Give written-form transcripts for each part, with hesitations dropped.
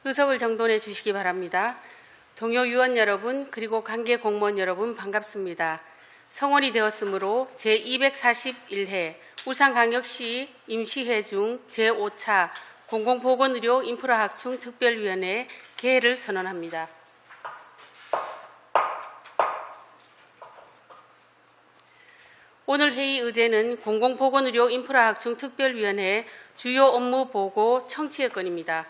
의석을 정돈해 주시기 바랍니다. 동료 위원 여러분 그리고 관계 공무원 여러분 반갑습니다. 성원이 되었으므로 제241회 울산광역시 임시회 중 제5차 공공보건의료 인프라학충 특별위원회 개회를 선언합니다. 오늘 회의 의제는 공공보건의료 인프라학충 특별위원회 주요 업무 보고 청취의 건입니다.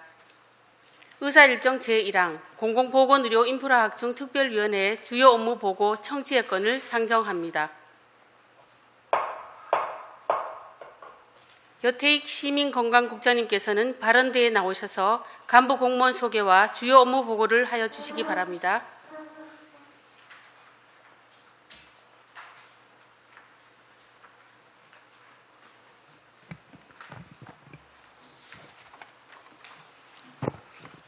의사일정 제1항 공공보건의료 인프라학충 특별위원회 주요 업무 보고 청취의 건을 상정합니다. 여태익 시민건강국장님께서는 발언대에 나오셔서 간부 공무원 소개와 주요 업무 보고를 하여 주시기 바랍니다.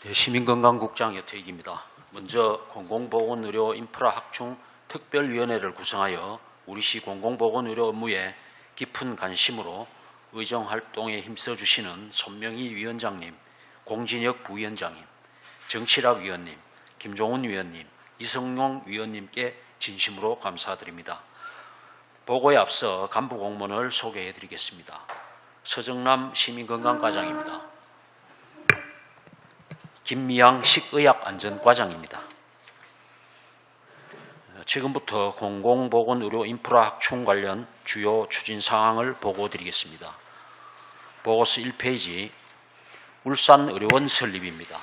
시민건강국장 여태익입니다. 먼저 공공보건의료 인프라학충 특별위원회를 구성하여 우리시 공공보건의료 업무에 깊은 관심으로 의정활동에 힘써주시는 손명희 위원장님, 공진혁 부위원장님, 정치락 위원님, 김종훈 위원님, 이성용 위원님께 진심으로 감사드립니다. 보고에 앞서 간부 공무원을 소개해드리겠습니다. 서정남 시민건강과장입니다. 김미양 식의학안전과장입니다. 지금부터 공공보건의료 인프라 확충 관련 주요 추진 사항을 보고드리겠습니다. 보고서 1페이지 울산의료원 설립입니다.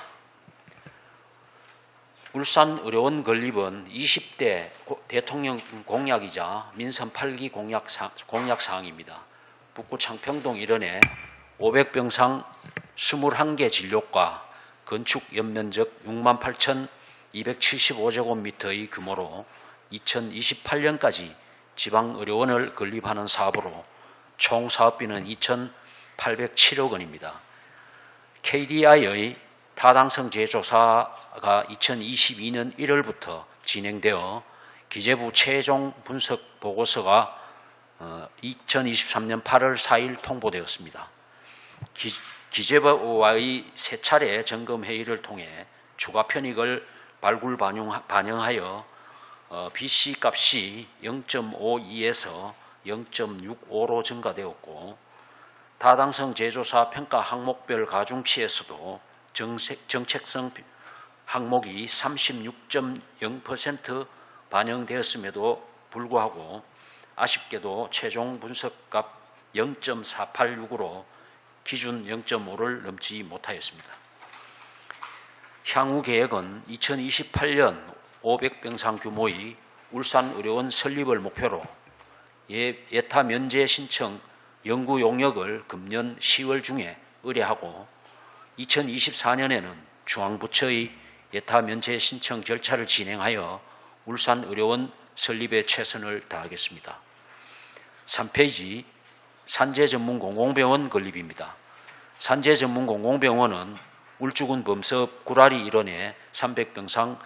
울산의료원 건립은 20대 대통령 공약이자 민선 8기 공약 사항입니다. 북구 창평동 일원에 500병상 21개 진료과 건축 연면적 68,275제곱미터의 규모로 2028년까지 지방의료원을 건립하는 사업으로 총 사업비는 2,807억 원입니다. KDI의 타당성 재조사가 2022년 1월부터 진행되어 기재부 최종 분석 보고서가 2023년 8월 4일 통보되었습니다. 기재부와의 세 차례 점검회의를 통해 추가 편익을 발굴 반영하여 BC 값이 0.52에서 0.65로 증가되었고 타당성 재조사 평가 항목별 가중치에서도 정책성 항목이 36.0% 반영되었음에도 불구하고 아쉽게도 최종 분석값 0.486으로 기준 0.5를 넘지 못하였습니다. 향후 계획은 2028년 500병상 규모의 울산의료원 설립을 목표로 예타 면제 신청 연구 용역을 금년 10월 중에 의뢰하고 2024년에는 중앙부처의 예타 면제 신청 절차를 진행하여 울산의료원 설립에 최선을 다하겠습니다. 3페이지 산재전문공공병원 건립입니다. 산재전문공공병원은 울주군 범섭 구라리 일원에 300병상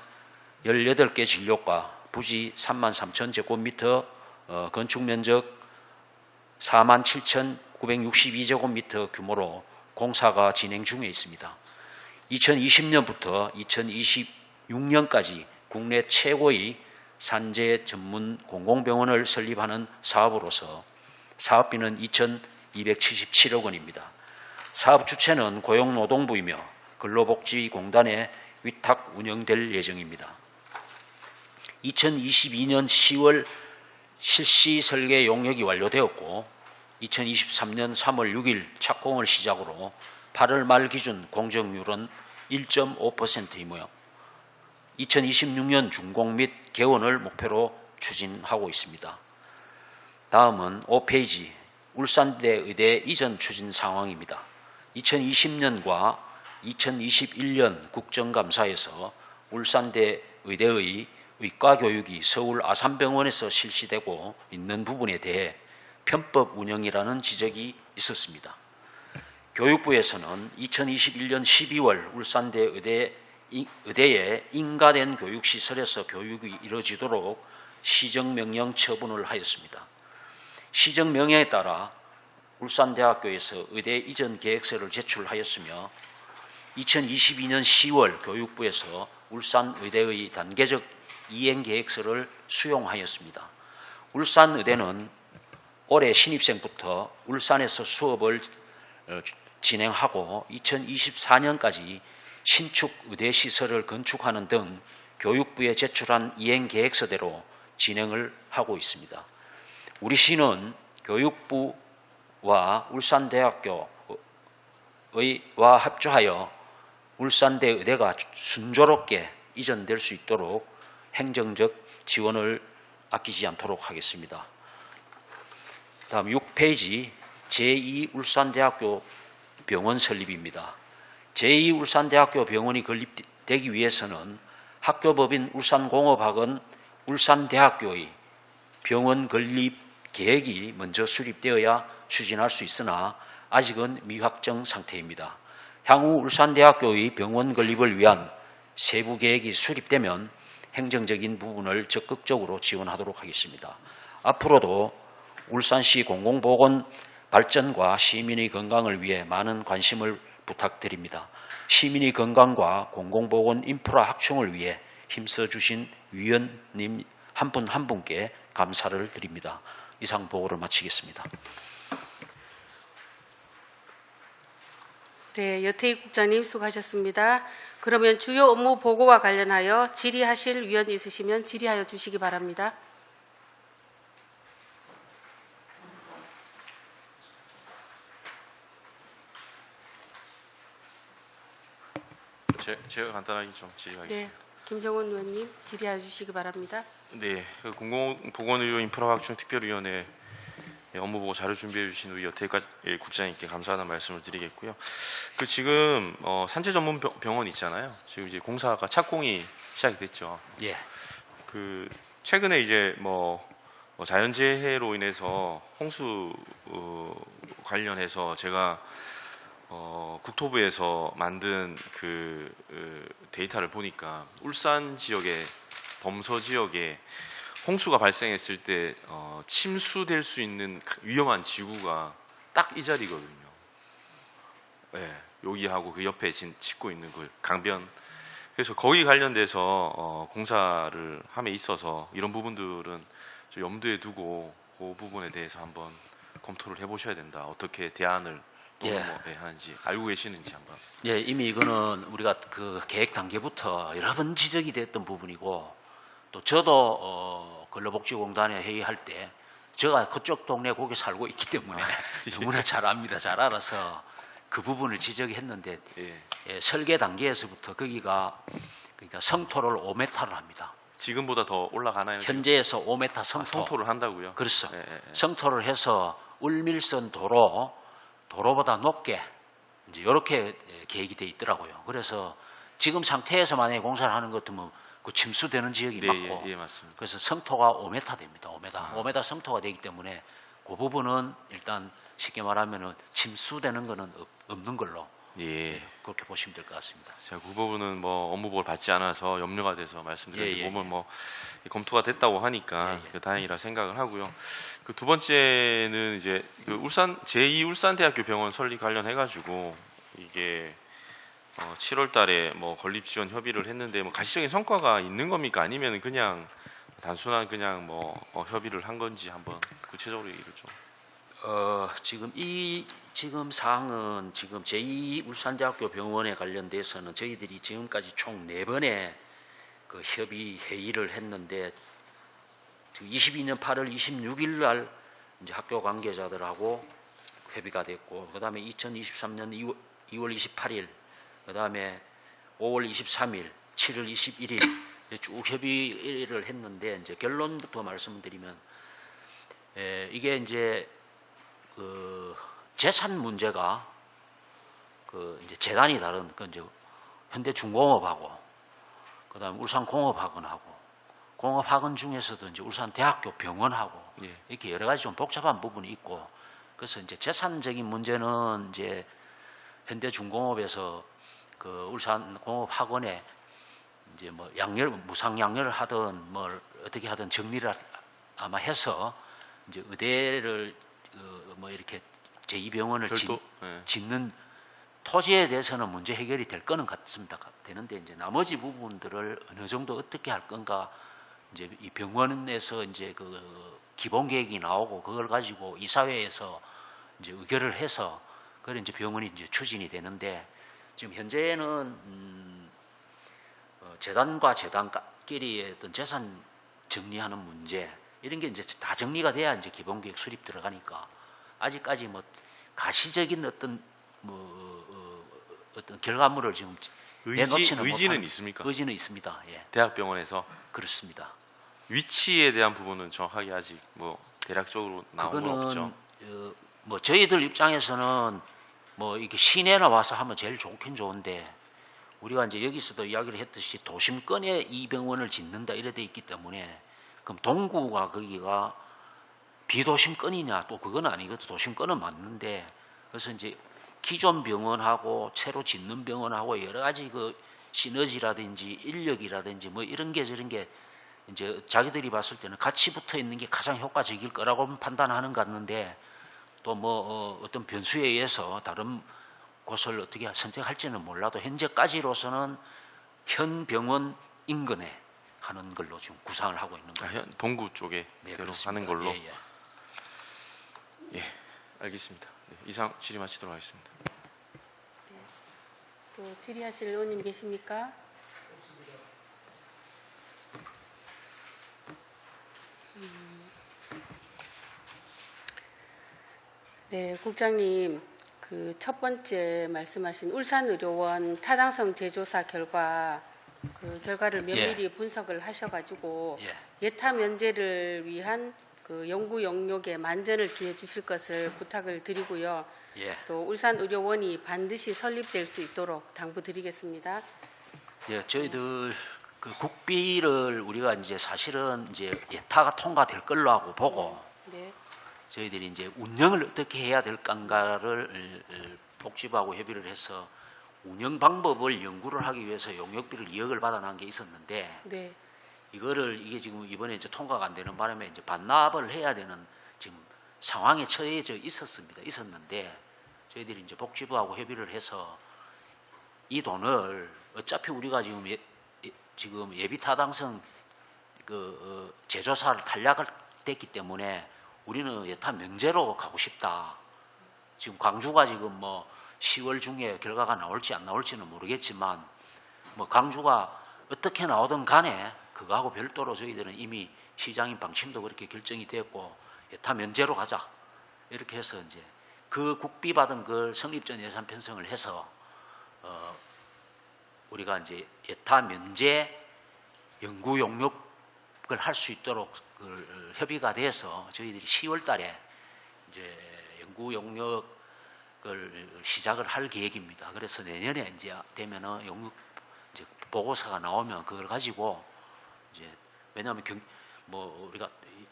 18개 진료과 부지 33,000제곱미터 건축면적 47,962제곱미터 규모로 공사가 진행 중에 있습니다. 2020년부터 2026년까지 국내 최고의 산재 전문 공공병원을 설립하는 사업으로서 사업비는 2,277억 원입니다. 사업 주체는 고용노동부이며 근로복지공단에 위탁 운영될 예정입니다. 2022년 10월 실시 설계 용역이 완료되었고 2023년 3월 6일 착공을 시작으로 8월 말 기준 공정률은 1.5%이며 2026년 준공 및 개원을 목표로 추진하고 있습니다. 다음은 5페이지 울산대 의대 이전 추진 상황입니다. 2020년과 2021년 국정감사에서 울산대 의대의 의과교육이 서울 아산병원에서 실시되고 있는 부분에 대해 편법 운영이라는 지적이 있었습니다. 교육부에서는 2021년 12월 울산대 의대의 인가된 교육시설에서 교육이 이루어지도록 시정명령 처분을 하였습니다. 시정명령에 따라 울산대학교에서 의대 이전 계획서를 제출하였으며 2022년 10월 교육부에서 울산의대의 단계적 이행계획서를 수용하였습니다. 울산의대는 올해 신입생부터 울산에서 수업을 진행하고 2024년까지 신축 의대 시설을 건축하는 등 교육부에 제출한 이행계획서대로 진행을 하고 있습니다. 우리 시는 교육부와 울산대학교와 합주하여 울산대 의대가 순조롭게 이전될 수 있도록 행정적 지원을 아끼지 않도록 하겠습니다. 다음 6페이지 제2울산대학교 병원 설립입니다. 제2울산대학교 병원이 건립되기 위해서는 학교법인 울산공업학원 울산대학교의 병원 건립 계획이 먼저 수립되어야 추진할 수 있으나 아직은 미확정 상태입니다. 향후 울산대학교의 병원 건립을 위한 세부 계획이 수립되면 행정적인 부분을 적극적으로 지원하도록 하겠습니다. 앞으로도 울산시 공공보건 발전과 시민의 건강을 위해 많은 관심을 부탁드립니다. 시민의 건강과 공공보건 인프라 확충을 위해 힘써주신 위원님 한 분 한 분께 감사를 드립니다. 이상 보고를 마치겠습니다. 네, 여태희 국장님 수고하셨습니다. 그러면 주요 업무 보고와 관련하여 질의하실 위원 있으시면 질의하여 주시기 바랍니다. 제가 간단하게 좀 질의하겠습니다. 네, 김정원 의원님 질의해 주시기 바랍니다. 네, 공공보건의료 인프라 확충 특별위원회 업무보고 자료 준비해 주신 우리 여태희 국장님께 감사하다는 말씀을 드리겠고요. 지금 산재 전문 병원 있잖아요. 지금 이제 공사가 착공이 시작이 됐죠. 예. 최근에 이제 자연재해로 인해서 홍수 관련해서 제가 국토부에서 만든 데이터를 보니까 울산 지역의 범서 지역에 홍수가 발생했을 때 침수될 수 있는 위험한 지구가 딱 이 자리거든요. 네, 여기하고 그 옆에 짓고 있는 그 강변. 그래서 거기 관련돼서 공사를 함에 있어서 이런 부분들은 좀 염두에 두고 그 부분에 대해서 한번 검토를 해보셔야 된다. 어떻게 대안을 또는 하는지 알고 계시는지 한번. 예, 이미 이거는 우리가 그 계획 단계부터 여러 번 지적이 됐던 부분이고, 또 저도 근로복지공단에 회의할 때 제가 그쪽 동네 거기 살고 있기 때문에 너무나 잘 압니다. 잘 알아서 그 부분을 지적했는데 예, 설계 단계에서부터 거기가 그러니까 성토를 5m를 합니다. 지금보다 더 올라가나요? 현재에서 5m 성토를 한다고요? 그렇죠. 성토를 해서 울밀선 도로보다 높게 이제 이렇게 계획이 돼 있더라고요. 그래서 지금 상태에서 만약에 공사를 하는 것 같으면 그 침수되는 지역이 맞고, 맞습니다. 그래서 성토가 5m 됩니다. 5m 성토가 되기 때문에 그 부분은 일단 쉽게 말하면은 침수되는 거는 없는 걸로 그렇게 보시면 될 것 같습니다. 제가 그 부분은 업무보고를 받지 않아서 염려가 돼서 말씀드렸는데 보면 검토가 됐다고 하니까 다행이라 생각을 하고요. 두 번째는 이제 제2울산대학교 병원 설립 관련해가지고 이게 7월달에 건립 지원 협의를 했는데 가시적인 성과가 있는 겁니까? 아니면 그냥 단순한 협의를 한 건지 한번 구체적으로 얘기를 좀. 지금 사항은 지금 제2울산대학교 병원에 관련돼서는 저희들이 지금까지 총 4번의 그 협의 회의를 했는데 22년 8월 26일 날 이제 학교 관계자들하고 협의가 됐고, 그다음에 2023년 2월 28일, 그다음에 5월 23일, 7월 21일 쭉 협의를 했는데, 이제 결론부터 말씀드리면 이게 이제 그 재산 문제가 이제 재단이 다른 이제 현대중공업하고 그다음에 울산공업학원하고 공업학원 중에서도 이제 울산대학교 병원하고 이렇게 여러 가지 좀 복잡한 부분이 있고, 그래서 이제 재산적인 문제는 이제 현대중공업에서 그 울산공업학원에 이제 무상 양료를 하든 어떻게 하든 정리를 아마 해서 이제 의대를 이렇게 제2병원을 짓는 토지에 대해서는 문제 해결이 될 거는 같습니다. 되는데 이제 나머지 부분들을 어느 정도 어떻게 할 건가, 이제 이 병원에서 이제 그 기본 계획이 나오고 그걸 가지고 이사회에서 이제 의결을 해서 그걸 이제 병원이 이제 추진이 되는데, 지금 현재는 재단과 재단끼리의 어떤 재산 정리하는 문제 이런 게 이제 다 정리가 돼야 이제 기본 계획 수립 들어가니까 아직까지 뭐 가시적인 어떤 어떤 결과물을 지금 내놓지는 의지는 못한- 있습니까? 의지는 있습니다. 예, 대학병원에서 그렇습니다. 위치에 대한 부분은 정확하게 아직 뭐 대략적으로 나온 건 없죠. 뭐 저희들 입장에서는 뭐 이게 시내나 와서 하면 제일 좋긴 좋은데, 우리가 이제 여기서도 이야기를 했듯이 도심권에 이 병원을 짓는다 이래 돼 있기 때문에, 그럼 동구가 거기가 비도심권이냐, 또 그건 아니거든. 도심권은 맞는데, 그래서 이제 기존 병원하고 새로 짓는 병원하고 여러 가지 그 시너지라든지 인력이라든지 뭐 이런 게 저런 게 이제 자기들이 봤을 때는 같이 붙어 있는 게 가장 효과적일 거라고 판단하는 것 같는데, 또 뭐 어떤 변수에 의해서 다른 곳을 어떻게 선택할지는 몰라도 현재까지로서는 현 병원 인근에 하는 걸로 지금 구상을 하고 있는 거예요. 동구 쪽에 네, 대로 그렇습니다. 하는 걸로. 예, 예. 예, 알겠습니다. 네, 이상 질의 마치도록 하겠습니다. 또 질의하실 의원님 계십니까? 네, 국장님, 그 첫 번째 말씀하신 울산의료원 타당성 재조사 결과, 그 결과를 면밀히 분석을 하셔가지고 예. 예타 면제를 위한 그 연구 영역에 만전을 기해 주실 것을 부탁을 드리고요. 예. 또 울산의료원이 반드시 설립될 수 있도록 당부드리겠습니다. 예, 저희들 그 국비를 우리가 이제 사실은 이제 예타가 통과될 걸로 하고 보고, 네, 저희들이 이제 운영을 어떻게 해야 될 건가를 복지부하고 협의를 해서 운영 방법을 연구를 하기 위해서 용역비를 2억을 받아난 게 있었는데, 네, 이게 지금 이번에 이제 통과가 안 되는 바람에 이제 반납을 해야 되는 지금 상황에 처해져 있었는데, 저희들이 이제 복지부하고 협의를 해서 이 돈을 어차피 우리가 지금 지금 예비 타당성 재조사를 탄력을 됐기 때문에 우리는 예타 면제로 가고 싶다. 지금 광주가 지금 뭐 10월 중에 결과가 나올지 안 나올지는 모르겠지만, 뭐 광주가 어떻게 나오든 간에 그거하고 별도로 저희들은 이미 시장인 방침도 그렇게 결정이 됐고 예타 면제로 가자 이렇게 해서 이제 그 국비 받은 걸 성립전 예산 편성을 해서 우리가 이제 예타 면제 연구 용역을 할 수 있도록 협의가 돼서 저희들이 10월 달에 이제 연구 용역을 시작을 할 계획입니다. 그래서 내년에 이제 되면은 용역 이제 보고서가 나오면 그걸 가지고 이제, 왜냐하면 뭐 우리가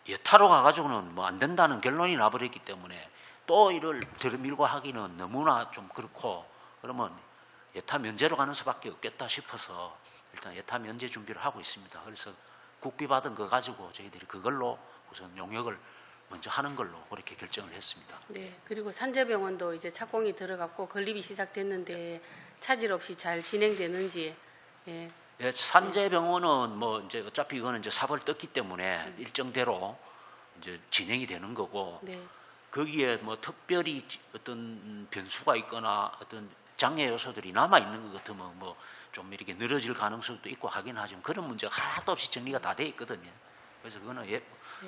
예타로 가가지고는 뭐 안 된다는 결론이 나버렸기 때문에 또 이를 들밀고 하기는 너무나 좀 그렇고, 그러면 예타 면제로 가는 수밖에 없겠다 싶어서 일단 예타 면제 준비를 하고 있습니다. 그래서 국비 받은 거 가지고 저희들이 그걸로 우선 용역을 먼저 하는 걸로 그렇게 결정을 했습니다. 네. 그리고 산재병원도 이제 착공이 들어갔고 건립이 시작됐는데 차질 없이 잘 진행되는지. 예. 예, 산재병원은 뭐 이제 어차피 이거는 이제 사업을 떴기 때문에 일정대로 이제 진행이 되는 거고, 네. 거기에 뭐 특별히 어떤 변수가 있거나 어떤 장애 요소들이 남아 있는 것 같으면 뭐 좀 이렇게 늘어질 가능성도 있고 하긴 하지만 그런 문제가 하나도 없이 정리가 다 돼 있거든요. 그래서 그거는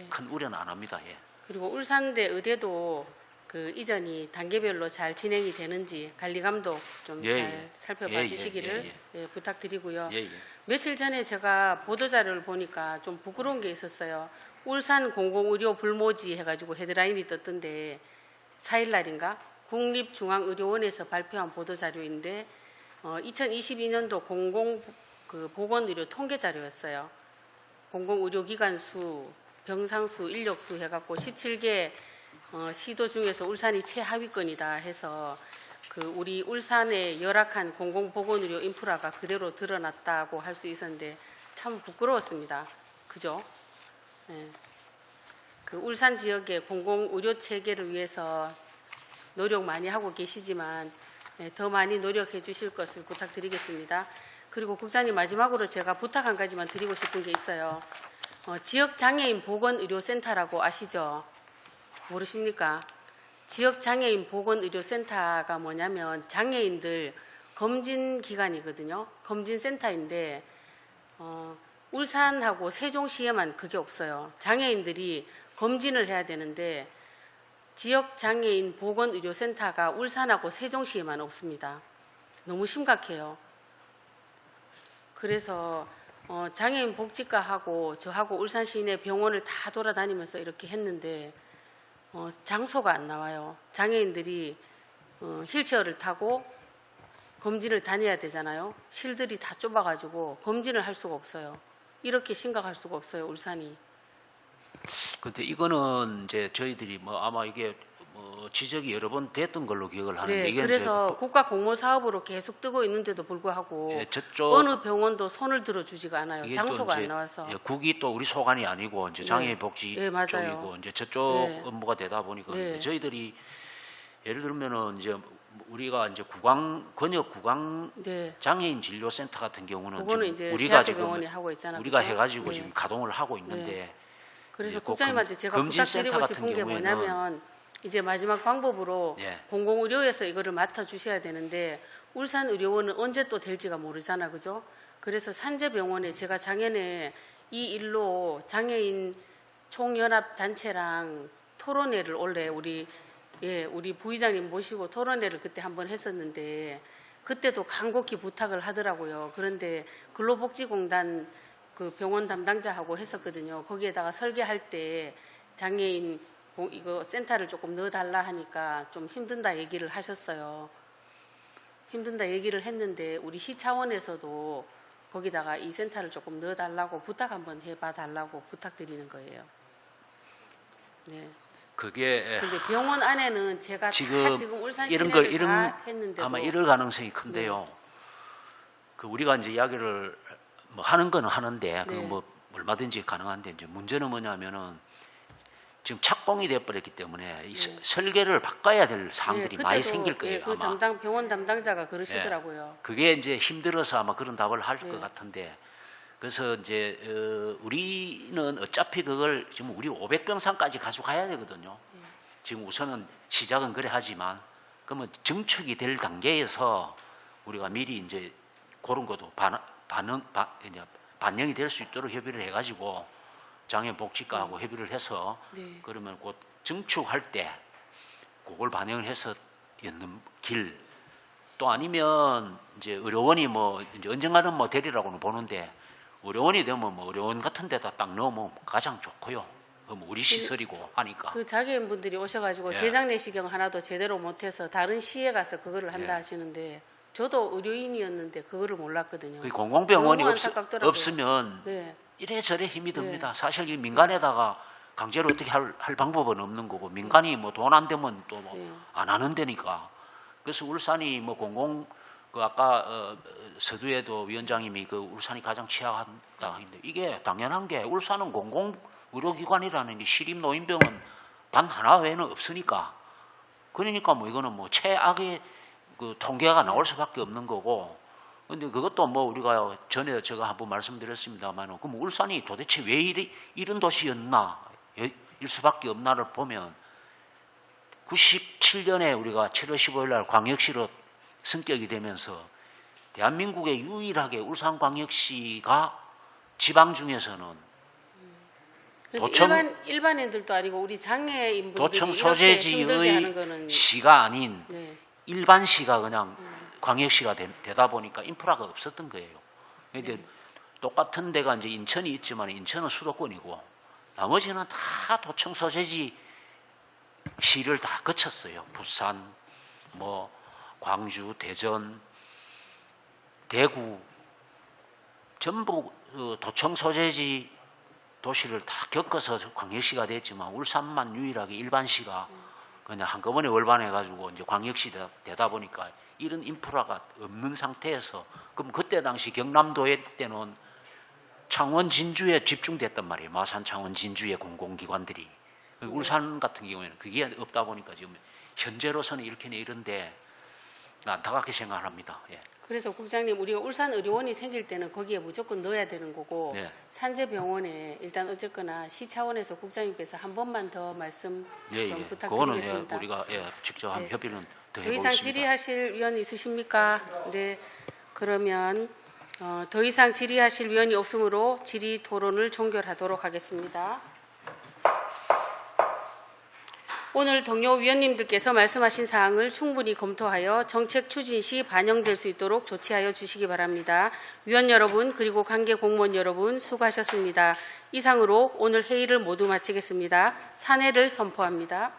큰 우려는 안 합니다. 예. 그리고 울산대 의대도 그 이전이 단계별로 잘 진행이 되는지 관리 감독 좀 예, 잘 예. 살펴봐 예, 예, 주시기를 예, 부탁드리고요. 예, 예. 며칠 전에 제가 보도자료를 보니까 좀 부끄러운 게 있었어요. 울산 공공의료 불모지 해가지고 헤드라인이 떴던데 4일 날인가 국립중앙의료원에서 발표한 보도자료인데 2022년도 보건의료 통계자료였어요. 공공의료기관 수, 병상수, 인력수 해갖고 17개 시도 중에서 울산이 최하위권이다 해서 그 우리 울산의 열악한 공공보건의료 인프라가 그대로 드러났다고 할 수 있었는데 참 부끄러웠습니다. 그죠? 네. 그 울산 지역의 공공의료 체계를 위해서 노력 많이 하고 계시지만 네, 더 많이 노력해 주실 것을 부탁드리겠습니다. 그리고 국장님 마지막으로 제가 부탁 한 가지만 드리고 싶은 게 있어요. 지역 장애인 보건의료센터라고 아시죠? 모르십니까? 지역 장애인 보건의료센터가 뭐냐면 장애인들 검진 기관이거든요. 검진센터인데 울산하고 세종시에만 그게 없어요. 장애인들이 검진을 해야 되는데 지역 장애인 보건의료센터가 울산하고 세종시에만 없습니다. 너무 심각해요. 그래서 장애인 복지과하고 저하고 울산 시내 병원을 다 돌아다니면서 이렇게 했는데 장소가 안 나와요. 장애인들이 휠체어를 타고 검진을 다녀야 되잖아요. 실들이 다 좁아가지고 검진을 할 수가 없어요. 이렇게 심각할 수가 없어요, 울산이. 근데 이거는 이제 저희들이 뭐 아마 이게 뭐 지적이 여러 번 됐던 걸로 기억을 하는데 네, 이게 그래서 이제 국가 공모 사업으로 계속 뜨고 있는데도 불구하고 예, 저쪽 어느 병원도 손을 들어주지가 않아요. 이게 장소가 또 안 이제 나와서. 예, 국이 또 우리 소관이 아니고 이제 장애복지 네, 맞아요. 쪽이고 이제 저쪽 네. 업무가 되다 보니까 네. 저희들이 예를 들면은 이제 우리가 이제 권역 구강 네, 장애인 진료센터 같은 경우는 그거는 지금 이제 우리가 대학병원이 지금 하고 있잖아요. 우리가 그죠? 해가지고 네. 지금 가동을 하고 있는데 그래서 이제 그 국장님한테 제가 검진센터 부탁드리고 같은 싶은 게 경우에는 뭐냐면 이제 마지막 방법으로 예. 공공의료에서 이거를 맡아주셔야 되는데 울산의료원은 언제 또 될지가 모르잖아, 그죠? 그래서 산재병원에 제가 작년에 이 일로 장애인 총연합단체랑 토론회를 원래 우리 부의장님 모시고 토론회를 그때 한번 했었는데 그때도 간곡히 부탁을 하더라고요. 그런데 근로복지공단 그 병원 담당자하고 했었거든요. 거기에다가 설계할 때 장애인 이거 센터를 조금 넣어달라 하니까 좀 힘든다 얘기를 하셨어요. 힘든다 얘기를 했는데 우리 시 차원에서도 거기다가 이 센터를 조금 넣어달라고 부탁 한번 해봐 달라고 부탁드리는 거예요. 네. 그게 근데 병원 안에는 제가 지금 다 지금 울산 이런 시내를 걸 다 했는데도 아마 이럴 가능성이 큰데요. 그 우리가 이제 이야기를 뭐 하는 거는 하는데 그 네. 뭐 얼마든지 가능한데 이제 문제는 뭐냐면은 지금 착공이 돼 버렸기 때문에 이 설계를 바꿔야 될 사항들이 네, 많이 그때도, 생길 거예요. 그 아마 병원 담당자가 그러시더라고요. 그게 이제 힘들어서 아마 그런 답을 할 것 네. 같은데 그래서 이제 우리는 어차피 그걸 지금 우리 500병상까지 가져가야 되거든요. 지금 우선은 시작은 그래 하지만 그러면 증축이 될 단계에서 우리가 미리 이제 그런 것도 반영이 될 수 있도록 협의를 해가지고 장애복지과하고 협의를 해서 네. 그러면 곧 증축할 때 그걸 반영을 해서 있는 길 또 아니면 이제 의료원이 뭐 이제 언젠가는 뭐 되리라고는 보는데 의료원이 되면 뭐 의료원 같은 데다 딱 넣으면 가장 좋고요. 뭐 우리 시설이고 하니까. 그 장애인분들이 오셔가지고 예. 대장 내시경 하나도 제대로 못해서 다른 시에 가서 그거를 한다 예. 하시는데 저도 의료인이었는데 그거를 몰랐거든요. 그 공공병원이 너무 안타깝더라고요. 없으면 네. 이래저래 힘이 듭니다. 사실 이 민간에다가 강제로 어떻게 할 방법은 없는 거고 민간이 뭐 돈 안 되면 또 뭐 안 네. 하는 데니까. 그래서 울산이 뭐 그 아까 서두에도 위원장님이 그 울산이 가장 취약하다 했는데 이게 당연한 게 울산은 공공의료기관이라는 게 시립노인병은 단 하나 외에는 없으니까 그러니까 뭐 이거는 뭐 최악의 그 통계가 나올 수밖에 없는 거고 근데 그것도 뭐 우리가 전에 제가 한번 말씀드렸습니다만 그럼 울산이 도대체 왜 이런 도시였나 일 수밖에 없나를 보면 97년에 우리가 7월 15일 날 광역시로 승격이 되면서 대한민국에 유일하게 울산광역시가 지방 중에서는 일반인들도 아니고 우리 장애인분들이 도청 이렇게 힘들게 하는 소재지의 거는 시가 아닌 네. 일반 시가 그냥 광역시가 되다 보니까 인프라가 없었던 거예요. 그런데 똑같은 데가 이제 인천이 있지만 인천은 수도권이고 나머지는 다 도청 소재지 시를 다 거쳤어요. 부산, 뭐 광주, 대전, 대구 전부 도청 소재지 도시를 다 겪어서 광역시가 됐지만 울산만 유일하게 일반시가 그냥 한꺼번에 월반해가지고 이제 광역시 되다 보니까 이런 인프라가 없는 상태에서 그럼 그때 당시 경남도에 때는 창원 진주에 집중됐단 말이에요. 마산 창원 진주의 공공기관들이 울산 같은 경우에는 그게 없다 보니까 지금 현재로서는 이렇게는 이런데 안타깝게 생각합니다. 예. 그래서 국장님, 우리가 울산 의료원이 생길 때는 거기에 무조건 넣어야 되는 거고 네. 산재병원에 일단 어쨌거나 시 차원에서 국장님께서 한 번만 더 말씀 예, 좀 예. 그거는 부탁드리겠습니다. 우리가 직접 한 네. 협의는 더 더 이상 해보겠습니다. 질의하실 위원 있으십니까? 네. 그러면 더 이상 질의하실 위원이 없으므로 질의 토론을 종결하도록 하겠습니다. 오늘 동료 위원님들께서 말씀하신 사항을 충분히 검토하여 정책 추진 시 반영될 수 있도록 조치하여 주시기 바랍니다. 위원 여러분 그리고 관계 공무원 여러분 수고하셨습니다. 이상으로 오늘 회의를 모두 마치겠습니다. 산회를 선포합니다.